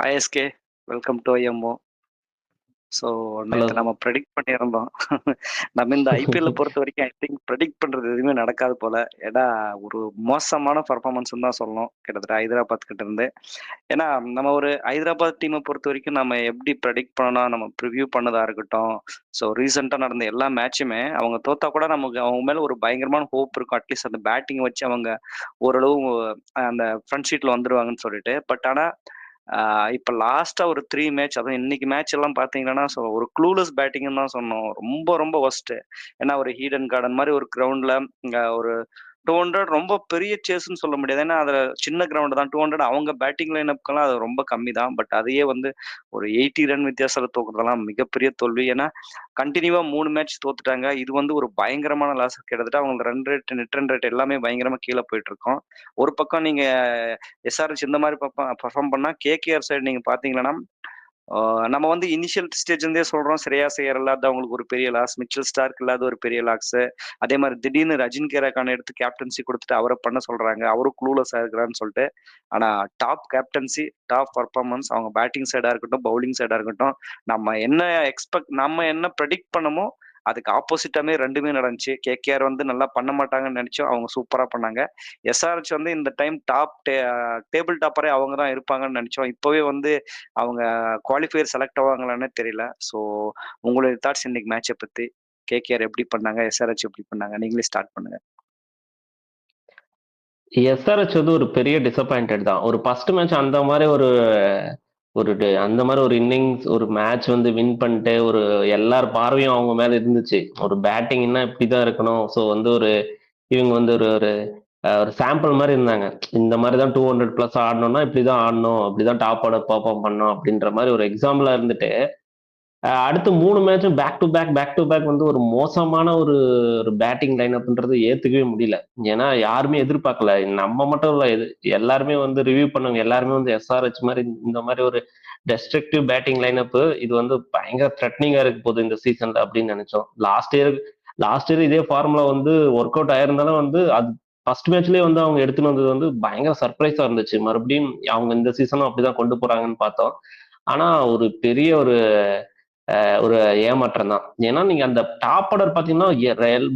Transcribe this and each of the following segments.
ஐஎஸ்கே welcome to IMO. So hello. நேற்று நம்ம predict பண்ணியிருந்தோம். நம்ம இந்த ஐபிஎல்ல பொறுத்த வரைக்கும் ஐ திங்க் ப்ரெடிக்ட் பண்றது எதுவுமே நடக்காது போல. ஏன்னா ஒரு மோசமான பர்ஃபார்மன்ஸ் தான் சொல்லணும் கிட்டத்தட்ட ஹைதராபாத் கிட்ட இருந்து. ஏன்னா நம்ம ஒரு ஹைதராபாத் டீமை பொறுத்த வரைக்கும் நம்ம எப்படி ப்ரெடிக்ட் பண்ணணும், நம்ம ப்ரிவ்யூ பண்ணதா இருக்கட்டும். ஸோ ரீசெண்டாக நடந்த எல்லா மேட்சுமே அவங்க தோத்தா கூட நமக்கு அவங்க மேல ஒரு பயங்கரமான ஹோப் இருக்கும். அட்லீஸ்ட் அந்த பேட்டிங் வச்சு அவங்க ஓரளவு அந்த ஃப்ரண்ட் ஷீட்ல வந்துருவாங்கன்னு சொல்லிட்டு. பட் ஆனால் இப்ப லாஸ்ட்டா ஒரு 3 மேட்ச் அதுவும் இன்னைக்கு மேட்ச் எல்லாம் பார்த்தீங்கன்னா, ஒரு க்ளூலெஸ் பேட்டிங்ன்னு தான் சொன்னோம். ரொம்ப ரொம்ப வொர்ஸ்ட். ஏன்னா ஒரு ஈடன் கார்டன் மாரி ஒரு கிரவுண்ட்ல ஒரு 200 ரொம்ப பெரிய சேஸ்ன்னு சொல்ல முடியாது. ஏன்னா அதுல சின்ன கிரவுண்ட் தான். 200 அவங்க பேட்டிங் லைனப்க்கெல்லாம் அது ரொம்ப கம்மி தான். பட் அதையே வந்து ஒரு 80 ரன் வித்தியாசத்துல தோக்குறதெல்லாம் மிகப்பெரிய தோல்வி. ஏன்னா கன்டினியூவா 3 மேட்ச் தோத்துட்டாங்க. இது வந்து ஒரு பயங்கரமான லாஸ். கிட்டத்தட்ட அவங்க run rate, net run rate எல்லாமே பயங்கரமா கீழ போயிட்டு இருக்கும். ஒரு பக்கம் நீங்க எஸ்ஆர்எச் இந்த மாரி பெர்ஃபார்ம் பண்ணா, கேகேஆர் சைடு நீங்க பார்த்தீங்கன்னா, நம்ம வந்து இனிஷியல் ஸ்டேஜ்ல இருந்தே சொல்றோம். ஸ்ரேயாஸ் ஐயர் இல்லாத அவங்களுக்கு ஒரு பெரிய லாஸ். மிச்சல் ஸ்டார்க் இல்லாத ஒரு பெரிய லாஸ். அதே மாரி திடீர்னு அஜின்கே ரஹானே எடுத்து கேப்டன்சி குடுத்துட்டு அவர பண்ண சொல்றாங்க. அவரும் க்ளூலெஸ்ஸா இருக்கிறாருன்னு சொல்லிட்டு. ஆனா டாப் கேப்டன்சி, டாப் பெர்ஃபார்மன்ஸ் அவங்க பேட்டிங் சைடா இருக்கட்டும், பவுலிங் சைடா இருக்கட்டும், நம்ம என்ன பிரெடிக்ட் பண்ணமோ, அதுக்கு ஆப்போசிட்டாமே 2மே நடந்துச்சு. கேகேஆர் வந்து நல்லா பண்ண மாட்டாங்கன்னு நெனச்சோம். அவங்க சூப்பரா பண்ணாங்க. எஸ்ஆர்எச் வந்து இந்த டைம் டேபிள் டாப்பரே அவங்க தான் இருப்பாங்கன்னு நெனச்சோம். இப்பவே வந்து அவங்க குவாலிஃபையர் செலக்ட் ஆவாங்களான்னே தெரியல. ஸோ உங்களுடைய தாட்ஸ் இன்னைக்கு மேட்ச பத்தி. கேகேஆர் எப்படி பண்ணாங்க? எஸ்ஆர்எச் எப்படி பண்ணாங்க? நீங்களே ஸ்டார்ட் பண்ணுங்க. எஸ்ஆர்எச் வந்து ஒரு பெரிய டிசப்பாயிண்டட் தான். ஒரு ஃபர்ஸ்ட் மேட்ச் அந்த மாதிரி ஒரு ஒரு அந்த மாதிரி ஒரு இன்னிங்ஸ் ஒரு மேட்ச் வந்து வின் பண்ணிட்டு ஒரு எல்லார் பார்வையும் அவங்க மேல இருந்துச்சு. ஒரு பேட்டிங்னா இப்படிதான் இருக்கணும். ஸோ வந்து ஒரு இவங்க வந்து ஒரு ஒரு ஒரு சாம்பிள் மாதிரி இருந்தாங்க. இந்த மாதிரி தான் 200 பிளஸ் ஆடணும்னா இப்படிதான் ஆடணும், அப்படிதான் டாப் ஆர்டர் பெர்ஃபார்ம் பண்ணணும் அப்படின்ற மாதிரி ஒரு எக்ஸாம்பிளா இருந்துட்டு அடுத்து 3 மேட்சும் பேக் டு பேக் வந்து ஒரு மோசமான ஒரு ஒரு பேட்டிங் லைனப்ன்றது ஏத்துக்கவே முடியல. ஏன்னா யாருமே எதிர்பார்க்கல. நம்ம மட்டும் இல்ல, எல்லாருமே வந்து ரிவ்யூ பண்ணவங்க எல்லாருமே வந்து எஸ்ஆர்எச் மாதிரி இந்த மாதிரி ஒரு டெஸ்ட்ரக்டிவ் பேட்டிங் லைனப் இது வந்து பயங்கர த்ரெட்னிங்கா இருக்க போகுது இந்த சீசன்ல அப்படின்னு நினைச்சோம். லாஸ்ட் இயர் இதே ஃபார்முலா வந்து ஒர்க் அவுட் ஆயிருந்தாலும் வந்து அது ஃபர்ஸ்ட் மேட்ச்லயே வந்து அவங்க எடுத்துட்டு வந்தது வந்து பயங்கர சர்ப்ரைஸா இருந்துச்சு. மறுபடியும் அவங்க இந்த சீசனும் அப்படிதான் கொண்டு போறாங்கன்னு பார்த்தோம். ஆனா ஒரு பெரிய ஒரு ஏமாற்றம் தான். ஏன்னா நீங்க அந்த டாப் ஆர்டர் பாத்தீங்கன்னா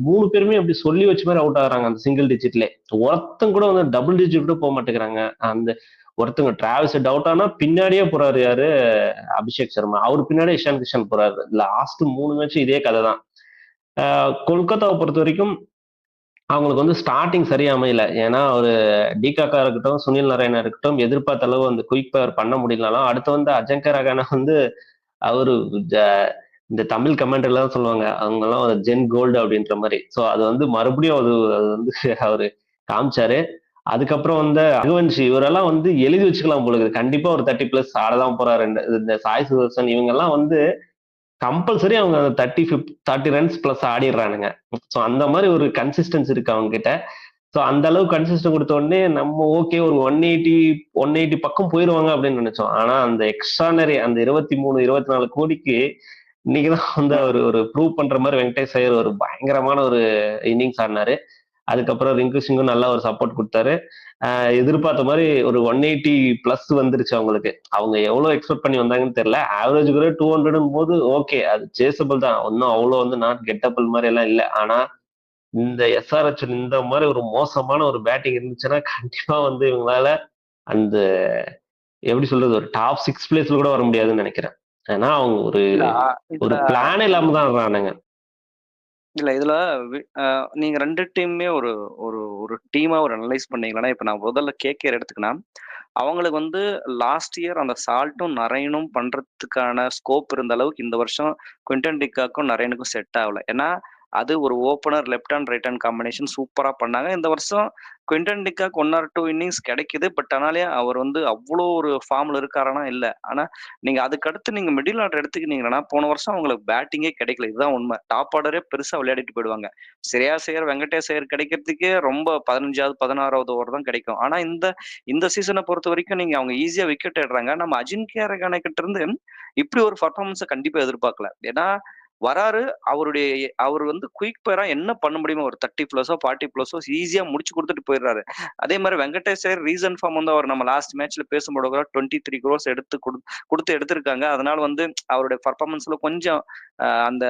3 பேருமே அப்படி சொல்லி வச்ச மாதிரி அவுட் ஆகுறாங்க அந்த சிங்கிள் டிஜிட்ல. ஒருத்தன் கூட வந்து டபுள் டிஜிட் கூட போக மாட்டேங்கிறாங்க. அந்த ஒருத்தங்க டிராவல்ஸ் அவுட் ஆனா பின்னாடியே போறாரு யாரு, அபிஷேக் சர்மா. அவர் பின்னாடியே இஷான் கிஷன் போறாரு. லாஸ்ட் 3 மேட்ச் இதே கதை தான். கொல்கத்தாவை பொறுத்த வரைக்கும் அவங்களுக்கு வந்து ஸ்டார்டிங் சரியா அமையல. ஏன்னா ஒரு டிகாக்கா இருக்கட்டும், சுனில் நரேனா இருக்கட்டும், எதிர்பார்த்த அளவு அந்த குயிக் பவர் பண்ண முடியலனாலும் அடுத்து வந்து அஜங்கர் ரகானா வந்து அவரு இந்த தமிழ் கமெண்ட் எல்லாம் சொல்லுவாங்க, அவங்க எல்லாம் ஜென் கோல்டு அப்படின்ற மாதிரி. சோ அது வந்து மறுபடியும் அது வந்து அவரு காமிச்சாரு. அதுக்கப்புறம் வந்து ரகுவன்ஷி இவரெல்லாம் வந்து எழுதி வச்சுக்கலாம் போல இருக்குது. கண்டிப்பா ஒரு 30+ ஆடதான் போறாரு. இந்த சாய் சுதர்சன் இவங்க எல்லாம் வந்து கம்பல்சரி அவங்க 30 ரன்ஸ் பிளஸ் ஆடிடுறானுங்க. சோ அந்த மாதிரி ஒரு கன்சிஸ்டன்சி இருக்கு அவங்க கிட்ட. ஸோ அந்த அளவு கன்சிஸ்டன் கொடுத்த உடனே நம்ம ஓகே ஒரு 180 பக்கம் போயிருவாங்க அப்படின்னு நினைச்சோம். ஆனா அந்த எக்ஸ்ட்ரானரி அந்த 23-24 கோடிக்கு இன்னைக்குதான் வந்து அவர் ஒரு ப்ரூவ் பண்ற மாதிரி வெங்கடேஷ் ஐயர் ஒரு பயங்கரமான ஒரு இன்னிங்ஸ் ஆடினாரு. அதுக்கப்புறம் ரிங்கு சிங்கும் நல்லா ஒரு சப்போர்ட் கொடுத்தாரு. எதிர்பார்த்த மாதிரி ஒரு 180+ வந்துருச்சு அவங்களுக்கு. அவங்க எவ்வளவு எக்ஸ்பெக்ட் பண்ணி வந்தாங்கன்னு தெரியல. ஆவரேஜ் கூட 200 போது ஓகே அது சேசபிள் தான். ஒன்னும் அவ்வளவு வந்து நாட் கெட்டபிள் மாதிரி எல்லாம் இல்லை. ஆனா இந்த எஸ்ஆர்எச் இந்த மாதிரி ஒரு மோசமான ஒரு பேட்டிங் இருந்துச்சுன்னா கண்டிப்பா வந்து இவங்களால அந்த எப்படி சொல்றது ஒரு டாப் 6 பிளேஸ்ல கூட வர முடியாதுன்னு நினைக்கிறேன். ஏன்னா அவங்க ஒரு இல்ல இதுல ஒரு பிளான் இல்லாம தான் இருக்கானுங்க. இல்ல இதுல நீங்க 2 டீமுமே ஒரு ஒரு ஒரு டீமா ஒரு அனலைஸ் பண்ணீங்கன்னா, இப்ப நான் முதல்ல கேகேஆர் எடுத்துக்கினா, அவங்களுக்கு வந்து லாஸ்ட் இயர் அந்த சால்ட்டும், நரையனும் பண்றதுக்கான ஸ்கோப் இருந்த அளவுக்கு இந்த வருஷம் குவின்டன் டிகாக்கும், நரையனுக்கும் செட் ஆகல. ஏன்னா, அது ஒரு opener left hand, right hand combination சூப்பரா பண்ணாங்க. இந்த வருஷம் குவின்டன் டிகாக் 1 ஆர் 2 இன்னிங்ஸ் கிடைக்குது. பட் ஆனாலும் அவர் வந்து அவ்ளோ ஒரு ஃபார்ம்ல இருக்காரான்னா இல்ல. ஆனா, நீங்க அதுக்கடுத்து நீங்க மிடில் ஆர்டர் எடுத்துக்கிட்டீங்கன்னா, போன வருஷம் அவங்களுக்கு பேட்டிங்கே கிடைக்கல. இதுதான் உண்மை. டாப் ஆர்டரே பெருசா விளையாடிட்டு போயிடுவாங்க. ஸ்ரேயாஸ் ஐயர், வெங்கடேஷ் ஐயர் கிடைக்கிறதுக்கே ரொம்ப 15வது, 16வது ஓவர் தான் கிடைக்கும். ஆனா இந்த இந்த சீசனை பொறுத்த வரைக்கும் நீங்க அவங்க ஈஸியா விக்கெட் எடுறாங்க. நம்ம அஜின்கே ரஹானே கிட்ட இருந்து இப்படி ஒரு பர்ஃபார்மன்ஸை கண்டிப்பா எதிர்பார்க்கல. ஏன்னா வராரு. அவர் வந்து குயிக் ஃபயரா என்ன பண்ண முடியுமோ ஒரு 30 பிளஸோ, 40 பிளஸோ ஈஸியா முடிச்சு குடுத்துட்டு போயிடுறாரு. அதே மாரி வெங்கடேஷ் ஐயர் ரீசன் ஃபார்ம் வந்து அவர் நம்ம லாஸ்ட் மேட்ச்ல பேசும்போது கூட 23 குரோர்ஸ் எடுத்து குடுத்து எடுத்திருக்காங்க. அதனால வந்து அவருடைய பெர்ஃபார்மன்ஸ்ல கொஞ்சம் அந்த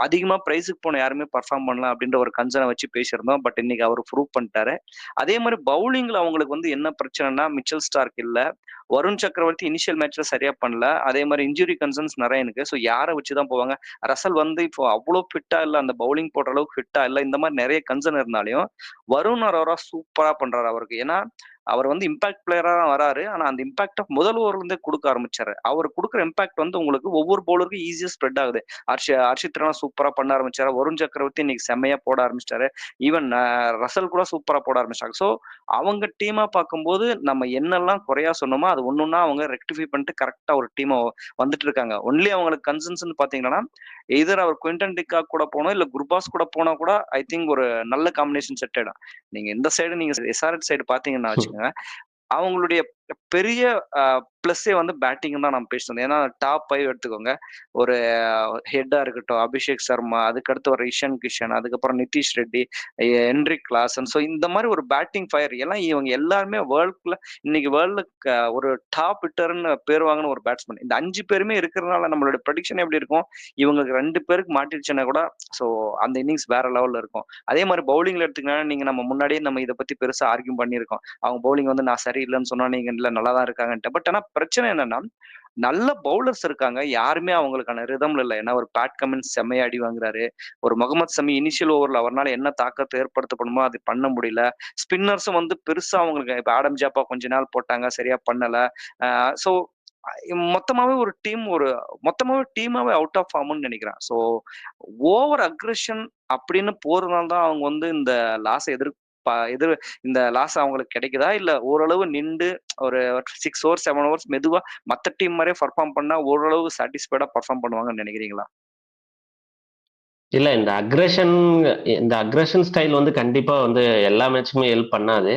அதிகமா பிரைஸ்க்கு போன யாருமே பெர்ஃபார்ம் பண்ணல அப்படின்ற ஒரு கன்சர்ன வச்சு பேசியிருந்தோம். பட் இன்னைக்கு அவரு ப்ரூவ் பண்ணிட்டாரு. அதே மாரி பவுலிங்ல அவங்களுக்கு வந்து என்ன பிரச்சனைன்னா, மிச்சல் ஸ்டார்க் இல்ல. வருண் சக்கரவர்த்தி இனிஷியல் மேட்ச்ல சரியா பண்ணல. அதே மாரி இன்ஜுரி கன்சர்ன்ஸ் நெறைய இருக்கு. ஸோ யார வச்சு தான் போவாங்க? ரசல் வந்து இப்போ அவ்ளோ ஃபிட்டா இல்ல. அந்த பவுலிங் போடுற அளவுக்கு ஃபிட்டா இல்ல. இந்த மாரி நெறைய கன்சர்ன் இருந்தாலயும், வருண் அரோரா சூப்பரா பண்றாரு அவருக்கு. ஏன்னா, அவர் வந்து இம்பாக்ட் பிளேயரா தான் வராரு. ஆனா அந்த இம்பாக்ட்ட முதல் ஓவர்ல இருந்தே குடுக்க ஆரம்பிச்சாரு. அவரு குடுக்குற இம்பாக்ட் வந்து உங்களுக்கு ஒவ்வொரு பவுலருக்கும் ஈஸியா ஸ்ப்ரெட் ஆகுது. ஹர்ஷித் ராணா சூப்பரா பண்ண ஆரம்பிச்சாரு. வருண் சக்கரவர்த்தி இன்னைக்கு செம்மையா போட ஆரம்பிச்சுட்டாரு. ஈவன் ரசல் கூட சூப்பரா போட ஆரம்பிச்சுட்டாங்க. ஸோ அவங்க டீமா பார்க்கும்போது நம்ம என்னெல்லாம் குறையா சொன்னோமோ, அது ஒண்ணொண்ணா அவங்க ரெக்டிஃபை பண்ணிட்டு கரெக்ட்டா ஒரு டீமா வந்துட்டு இருக்காங்க. ஒன்லி அவங்களுக்கு கன்சர்ன்ஸ்ன்னு பார்த்தீங்கன்னா, எய்தர் அவர் குவின்டன் டிகாக் கூட போணும், இல்ல குர்பாஸ் கூட போனா கூட ஐ திங்க் ஒரு நல்ல காம்பினேஷன் செட் ஆயிடும். நீங்க இந்த சைடு நீங்க எஸ்ஆர்எச் சைடு பார்த்தீங்கன்னா வச்சுக்கோங்க, அவங்களுடைய பெரிய பிளஸ்ஸே வந்து பேட்டிங் தான் நான் பேசுனது. ஏன்னா டாப் 5 எடுத்துக்கோங்க. ஒரு ஹெட்டா இருக்கட்டும், அபிஷேக் சர்மா, அதுக்கடுத்து வர இஷான் கிஷன், அதுக்கப்புறம் Nitish Reddy, Henrik Klaasen. So இந்த மாரி ஒரு பேட்டிங் ஃபயர் எல்லாம் இவங்க எல்லாருமே இன்னைக்கு வேர்ல்ட்ல ஒரு டாப் ஹிட்டர்ன்னு பேர் வாங்குன ஒரு பேட்ஸ்மேன். இந்த 5 பேருமே இருக்கிறதுனால நம்மளோட ப்ரெடிக்ஷன் எப்படி இருக்கும்? இவங்களுக்கு 2 பேருக்கு மாட்டிருச்சுன்னா கூட, ஸோ அந்த இன்னிங்ஸ் வேற லெவல்ல இருக்கும். அதே மாரி பவுலிங்ல எடுத்தீங்கன்னா, நீங்க நம்ம முன்னாடியே நம்ம இத பத்தி பெருசா ஆர்க்யூ பண்ணியிருக்கோம். அவங்க பவுலிங் வந்து நான் சரியில்லன்னு சொன்னா, நீங்க இல்ல நல்லா தான் இருக்காங்கன்ட்டு. பட் ஆனா பிரச்சனை என்னன்னா, நல்ல பவுலர்ஸ் இருக்காங்க. யாருமே அவங்களுக்கான ரிதம்ல இல்ல. ஏன்னா ஒரு பேட் கமின்ஸ் செம்மையா அடி வாங்குறாரு. ஒரு முகமது ஷமி இனிஷியல் ஓவர்ல அவர்னால என்ன தாக்கத்த ஏற்படுத்தப்படுமோ அது பண்ண முடியல. ஸ்பின்னர்ஸும் வந்து பெருசா அவங்களுக்கு இப்ப ஆடம் ஜாப்பா கொஞ்ச நாள் போட்டாங்க. சரியா பண்ணல. அ சோ மொத்தமாவே டீமாவே அவுட் ஆஃப் ஃபார்ம்ன்னு நெனைக்கிறேன். ஸோ ஓவர் அக்ரஷன் அப்படின்னு போறதுனால தான் அவங்க வந்து எதிர் இந்த லாஸ் அவங்களுக்கு கிடைக்குதா? இல்ல ஓரளவு நிண்டு ஒரு 6 ஓவர்ஸ், 7 ஓவர்ஸ் மெதுவா மத்த டீம் மாரியே பெர்ஃபார்ம் பண்ணா ஓரளவு சாட்டிஸ்ஃபைடா பெர்ஃபார்ம் பண்ணுவாங்கன்னு நெனைக்கிறீங்களா? இல்ல இந்த அக்ரஷன் ஸ்டைல் வந்து கண்டிப்பா வந்து எல்லா மேட்ச்சுமே ஹெல்ப் பண்ணாது.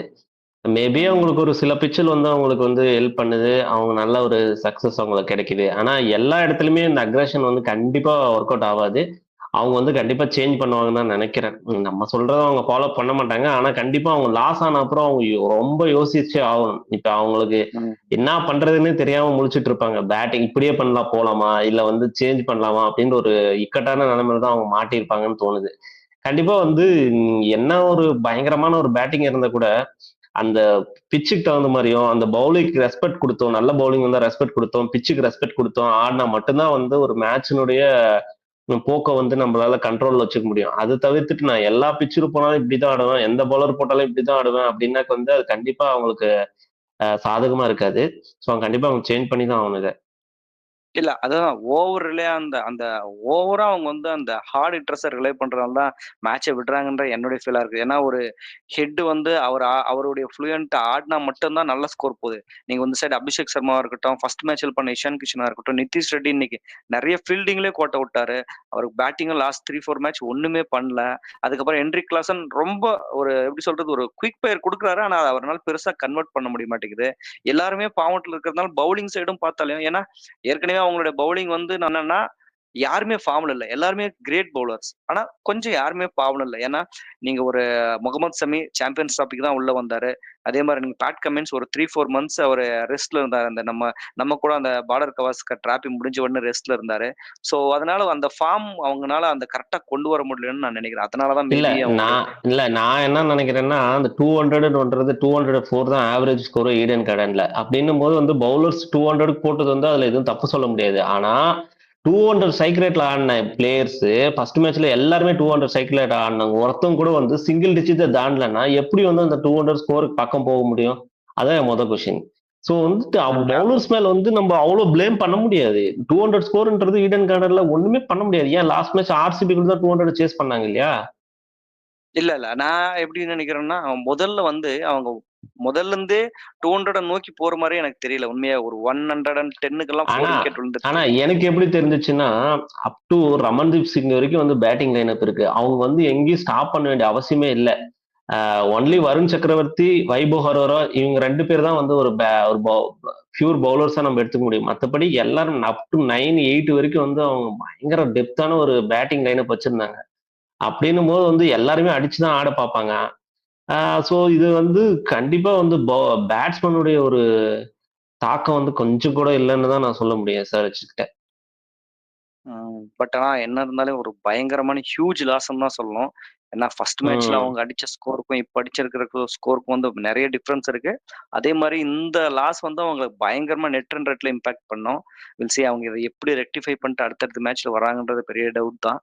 மேபி ம். அவங்களுக்கு ஒரு சில பிட்சில் வந்து அவங்களுக்கு வந்து ஹெல்ப் பண்ணுது. அவங்க நல்ல ஒரு சக்சஸ் அவங்களுக்கு கிடைக்குது. ஆனா எல்லா இடத்துலயுமே இந்த அக்ரஷன் வந்து கண்டிப்பா ஒர்க் அவுட் ஆகாது. அவங்க வந்து கண்டிப்பா சேஞ்ச் பண்ணுவாங்கன்னு தான் நினைக்கிறேன். நம்ம சொல்றத அவங்க ஃபாலோ பண்ண மாட்டாங்க. ஆனா கண்டிப்பா அவங்க லாஸ் ஆன அப்புறம் அவங்க ரொம்ப யோசிச்சே ஆகணும். இப்ப அவங்களுக்கு ம். என்ன பண்றதுன்னு தெரியாம முழிச்சிட்டு இருப்பாங்க. பேட்டிங் இப்படியே பண்ணலாம் போலாமா? இல்ல வந்து சேஞ்ச் பண்ணலாமா? அப்படின்ற ஒரு இக்கட்டான நிலைமையில தான் அவங்க மாட்டியிருப்பாங்கன்னு தோணுது. கண்டிப்பா வந்து என்ன ஒரு பயங்கரமான ஒரு பேட்டிங் இருந்தா கூட அந்த பிச்சுக்கு தகுந்த மாதிரியும் அந்த பவுலிங்க்கு ரெஸ்பெக்ட் கொடுத்தோம், நல்ல பவுலிங் வந்தா ரெஸ்பெக்ட் கொடுத்தோம், பிச்சுக்கு ரெஸ்பெக்ட் கொடுத்தோம் ஆடினா மட்டும்தான் வந்து ஒரு மேட்சினுடைய போக்க வந்து நம்மளால கண்ட்ரோல்ல வச்சுக்க முடியும். அது தவிர்த்துட்டு நான் எல்லா பிச்சிலும் போனாலும் இப்படிதான் ஆடுவேன், எந்த பவுலர் போட்டாலும் இப்படிதான் ஆடுவேன் அப்படின்னாக்க வந்து அது கண்டிப்பா அவங்களுக்கு சாதகமா இருக்காது. ஸோ கண்டிப்பா அவங்க சேஞ்ச் பண்ணி தான் ஆகணும் இதை. இல்ல. அதுதான் ஓவர் ரிலே அந்த அந்த ஓவரா அவங்க வந்து அந்த ஹார்ட் ஹிட்டர்ஸ ரிலே பண்றனால தான் மேட்ச விடுறாங்கன்ற என்னுடைய ஃபீலா இருக்கு. ஏன்னா ஒரு ஹெட் வந்து அவருடைய ஃப்ளூயன்ட் ஆடுனா மட்டும் தான் நல்ல ஸ்கோர் போகுது. நீங்க இந்த சைடு அபிஷேக் சர்மாவா இருக்கட்டும், ஃபர்ஸ்ட் மேட்ச்ல பண்ண இஷான் கிஷனா இருக்கட்டும், நிதிஷ் ரெட்டி இன்னைக்கு நெறைய ஃபீல்டிங்லயே கோட்ட விட்டாரு. அவருக்கு பேட்டிங்கும் லாஸ்ட் 3, 4 மேட்ச் ஒண்ணுமே பண்ணல. அதுக்கப்புறம் ஹென்ரிக் கிளாசன் ரொம்ப ஒரு எப்படி சொல்றது ஒரு குயிக் ஃபயர் குடுக்குறாரு. ஆனா அவரால பெருசா கன்வெர்ட் பண்ண முடிய மாட்டேங்குது. எல்லாருமே ஃபார்மட்ல இருக்கிறதுனால பவுலிங் சைடும் பார்த்தாலும் ஏன்னா ஏற்கனவே அவங்களுடைய பவுலிங் வந்து என்னன்னா, யாருமே ஃபார்ம்ல இல்ல. எல்லாருமே கிரேட் பவுலர்ஸ். ஆனா கொஞ்சம் யாருமே ஃபார்ம்ல இல்ல. ஏன்னா, நீங்க ஒரு முகமது ஷமி சாம்பியன்ஸ் டிராபிக்கு தான் உள்ள வந்தாரு. அதே மாரி நீங்க பேட் கமின்ஸ் ஒரு 3, 4 மந்த்ஸ் அவரு ரெஸ்ட்ல இருந்தாரு. அந்த நம்ம கூட அந்த பார்டர் கவாஸ்கர் டிராபி முடிஞ்ச உடனே ரெஸ்ட்ல இருந்தாரு. ஸோ அதனால அந்த ஃபார்ம் அவங்கனால அந்த கரெக்ட்டா கொண்டு வர முடியலன்னு நான் நெனைக்கிறேன். அதனால தான் இல்ல மேபி அவங்களுக்கு நான் என்ன நினைக்கிறேன்னா அந்த 200ன்றது 204 தான் ஆவரேஜ் ஸ்கோர் ஈடன் கார்டன்ல அப்படின்னும் போது வந்து பவுலர்ஸ் 200 போட்டது வந்து அதுல எதுவும் தப்பு சொல்ல முடியாது. ஆனா 200 சைக்கிள் ரேட்ல ஆடின பிளேயர்ஸ் ஃபர்ஸ்ட் மேட்ச்ல எல்லாருமே 200 சைக்கிள் ரேட் ஆடினாங்க. ஒருத்தவங்க கூட வந்து சிங்கிள் டிஜிட் தாண்டலன்னா எப்படி வந்து அந்த 200 ஸ்கோருக்கு பக்கம் போக முடியும்? அதான் என் மொதல் கொஸ்டின். ஸோ வந்துட்டு ம். பவுலர்ஸ் மேல வந்து நம்ம அவ்வளவு பிளேம் பண்ண முடியாது. 200 ஸ்கோர்ன்றது ஈடன் கார்டன்ல ஒண்ணுமே பண்ண முடியாது. ஏன் லாஸ்ட் மேட்ச் ஆர்சிபி கூட தான் 200 சேஸ் பண்ணாங்க இல்லையா? இல்ல. நான் எப்படி நெனைக்கிறேன்னா, முதல்ல வந்து அவங்க முதல்ல இருந்தே 200 நோக்கி போற மாரியே எனக்கு தெரியல. உண்மையா ஒரு 110க்கெல்லாம் ஆனா 4 விக்கெட் ஆனா விழுந்துருச்சு. எனக்கு எப்படி தெரிஞ்சுச்சுன்னா, அப் டூ ரமன்தீப் சிங் வரைக்கும் வந்து பேட்டிங் லைனப் இருக்கு. அவங்க வந்து எங்கேயும் ஸ்டாப் பண்ண வேண்டிய அவசியமே இல்ல. ஒன்லி வருண் சக்கரவர்த்தி, வைபவ் ஹரோரா இவங்க 2 பேர் தான் வந்து ஒரு பியூர் பவுலர்ஸா நம்ம எடுத்துக்க முடியும். மத்தபடி எல்லாரும் அப் டு 9, 8 வரைக்கும் வந்து அவங்க பயங்கர டெப்த்தான ஒரு பேட்டிங் லைனப் வச்சிருந்தாங்க. அப்படின்னும் போது வந்து எல்லாருமே அடிச்சுதான் ஆட பார்ப்பாங்க. சோ இது வந்து கண்டிப்பா வந்து பேட்ஸ்மேனுடைய ஒரு தாக்கம் வந்து கொஞ்சம் கூட இல்லைன்னு தான் நான் சொல்ல முடியும் எஸ்ஆர்எச் கிட்ட. பட் ஆனா என்ன இருந்தாலும் ஒரு பயங்கரமான ஹியூஜ் லாஸ்ன்னு தான் சொல்லணும். ஏன்னா ஃபர்ஸ்ட் மேட்ச்ல ம். அவங்க அடிச்ச ஸ்கோருக்கும் இப்ப அடிச்சிருக்கிற ஸ்கோருக்கும் வந்து நிறைய டிஃபரன்ஸ் இருக்கு. அதே மாதிரி இந்த லாஸ் வந்து அவங்க பயங்கரமா நெட் ரன் ரேட்ல இம்பாக்ட் பண்ணும். வில் see அவங்க இதை எப்படி ரெக்டிஃபை பண்ணிட்டு அடுத்தடுத்த மேட்ச்ல வராங்கன்றது பெரிய டவுட் தான்.